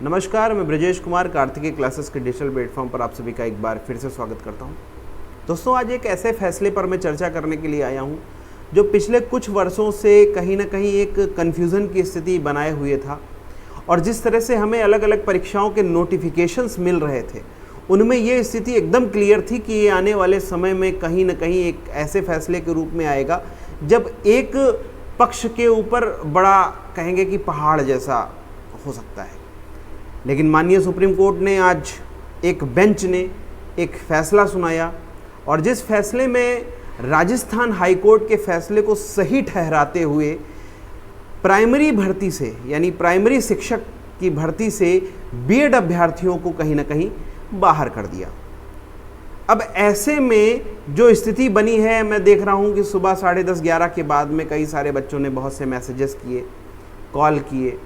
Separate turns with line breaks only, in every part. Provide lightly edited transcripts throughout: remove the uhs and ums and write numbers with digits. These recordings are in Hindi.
नमस्कार, मैं ब्रजेश कुमार कार्तिकेय क्लासेस के डिजिटल प्लेटफॉर्म पर आप सभी का एक बार फिर से स्वागत करता हूं। दोस्तों, आज एक ऐसे फैसले पर मैं चर्चा करने के लिए आया हूं जो पिछले कुछ वर्षों से कहीं ना कहीं एक कन्फ्यूज़न की स्थिति बनाए हुए था और जिस तरह से हमें अलग अलग परीक्षाओं के नोटिफिकेशंस मिल रहे थे उनमें ये स्थिति एकदम क्लियर थी कि ये आने वाले समय में कहीं ना कहीं एक ऐसे फैसले के रूप में आएगा जब एक पक्ष के ऊपर बड़ा कहेंगे कि पहाड़ जैसा हो सकता है। लेकिन माननीय सुप्रीम कोर्ट ने आज एक बेंच ने एक फैसला सुनाया और जिस फैसले में राजस्थान हाई कोर्ट के फैसले को सही ठहराते हुए प्राइमरी भर्ती से यानी प्राइमरी शिक्षक की भर्ती से बीएड अभ्यर्थियों को कहीं ना कहीं बाहर कर दिया। अब ऐसे में जो स्थिति बनी है, मैं देख रहा हूं कि सुबह 10:30-11 के बाद में कई सारे बच्चों ने बहुत से मैसेजेस किए, कॉल किए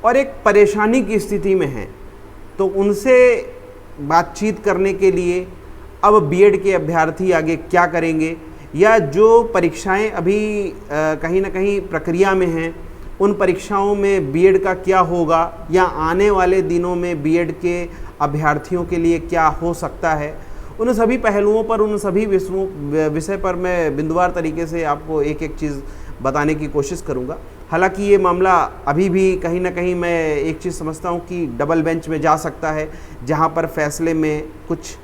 और एक परेशानी की स्थिति में हैं। तो उनसे बातचीत करने के लिए अब बीएड के अभ्यर्थी आगे क्या करेंगे या जो परीक्षाएं अभी कहीं ना कहीं प्रक्रिया में हैं उन परीक्षाओं में बीएड का क्या होगा या आने वाले दिनों में बीएड के अभ्यर्थियों के लिए क्या हो सकता है, उन सभी पहलुओं पर, उन सभी विषय पर मैं बिंदुवार तरीके से आपको एक एक चीज़ बताने की कोशिश करूंगा। हालांकि ये मामला अभी भी कहीं ना कहीं मैं एक चीज़ समझता हूँ कि डबल बेंच में जा सकता है, जहाँ पर फैसले में कुछ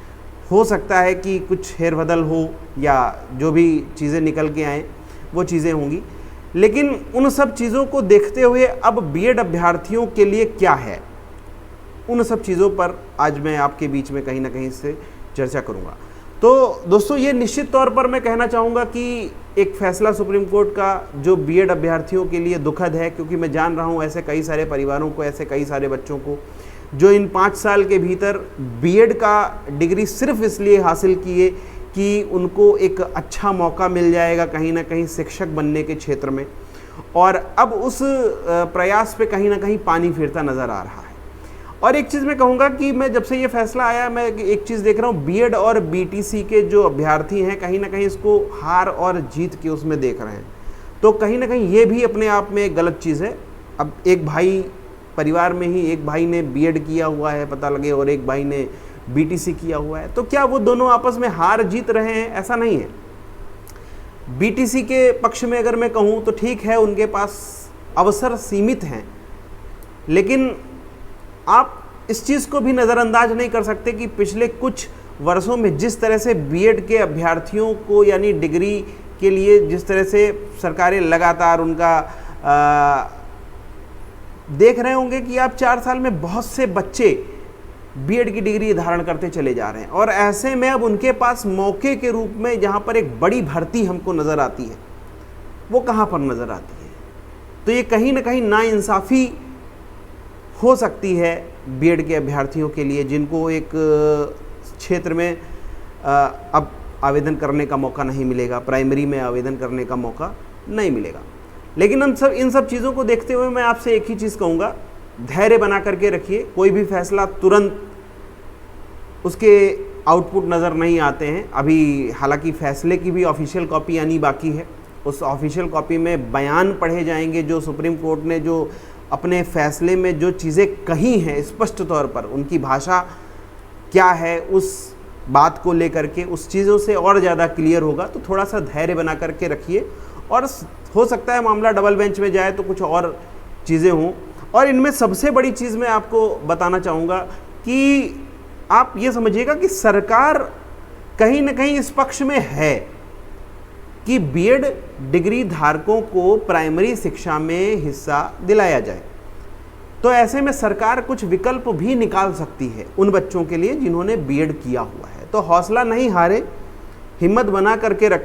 हो सकता है कि कुछ हेरबदल हो या जो भी चीज़ें निकल के आएँ वो चीज़ें होंगी। लेकिन उन सब चीज़ों को देखते हुए अब बीएड अभ्यर्थियों के लिए क्या है, उन सब चीज़ों पर आज मैं आपके बीच में कहीं ना कहीं से चर्चा करूँगा। तो दोस्तों, ये निश्चित तौर पर मैं कहना चाहूँगा कि एक फैसला सुप्रीम कोर्ट का जो बीएड अभ्यर्थियों के लिए दुखद है, क्योंकि मैं जान रहा हूँ ऐसे कई सारे परिवारों को, ऐसे कई सारे बच्चों को जो इन 5 साल के भीतर बीएड का डिग्री सिर्फ इसलिए हासिल किए कि उनको एक अच्छा मौका मिल जाएगा कहीं ना कहीं शिक्षक बनने के क्षेत्र में, और अब उस प्रयास पे कहीं ना कहीं पानी फिरता नज़र आ रहा है। और एक चीज़ मैं कहूँगा कि मैं जब से ये फैसला आया, मैं एक चीज़ देख रहा हूँ, बीएड और बीटीसी के जो अभ्यर्थी हैं कहीं ना कहीं इसको हार और जीत के उसमें देख रहे हैं। तो कहीं ना कहीं ये भी अपने आप में एक गलत चीज़ है। अब एक भाई परिवार में ही एक भाई ने बीएड किया हुआ है पता लगे और एक भाई ने बीटीसी किया हुआ है, तो क्या वो दोनों आपस में हार जीत रहे हैं? ऐसा नहीं है। बीटीसी के पक्ष में अगर मैं कहूँ तो ठीक है, उनके पास अवसर सीमित हैं, लेकिन आप इस चीज़ को भी नज़रअंदाज नहीं कर सकते कि पिछले कुछ वर्षों में जिस तरह से बीएड के अभ्यर्थियों को यानी डिग्री के लिए जिस तरह से सरकारें लगातार उनका देख रहे होंगे कि आप 4 साल में बहुत से बच्चे बीएड की डिग्री धारण करते चले जा रहे हैं, और ऐसे में अब उनके पास मौके के रूप में जहाँ पर एक बड़ी भर्ती हमको नज़र आती है, वो कहाँ पर नज़र आती है? तो ये कहीं ना कहीं नाइंसाफ़ी हो सकती है बीएड के अभ्यर्थियों के लिए, जिनको एक क्षेत्र में अब आवेदन करने का मौका नहीं मिलेगा, प्राइमरी में आवेदन करने का मौका नहीं मिलेगा। लेकिन इन सब चीज़ों को देखते हुए मैं आपसे एक ही चीज़ कहूँगा, धैर्य बना करके रखिए। कोई भी फैसला तुरंत उसके आउटपुट नज़र नहीं आते हैं अभी। हालांकि फैसले की भी ऑफिशियल कॉपी आनी बाकी है। उस ऑफिशियल कॉपी में बयान पढ़े जाएंगे जो सुप्रीम कोर्ट ने जो अपने फैसले में जो चीज़ें कही हैं स्पष्ट तौर पर, उनकी भाषा क्या है उस बात को लेकर के उस चीज़ों से और ज़्यादा क्लियर होगा। तो थोड़ा सा धैर्य बना करके रखिए, और हो सकता है मामला डबल बेंच में जाए तो कुछ और चीज़ें हों। और इनमें सबसे बड़ी चीज़ मैं आपको बताना चाहूँगा कि आप ये समझिएगा कि सरकार कहीं ना कहीं इस पक्ष में है कि बीएड डिग्री धारकों को प्राइमरी शिक्षा में हिस्सा दिलाया जाए। तो ऐसे में सरकार कुछ विकल्प भी निकाल सकती है उन बच्चों के लिए जिन्होंने बीएड किया हुआ है। तो हौसला नहीं हारे, हिम्मत बना करके रखें।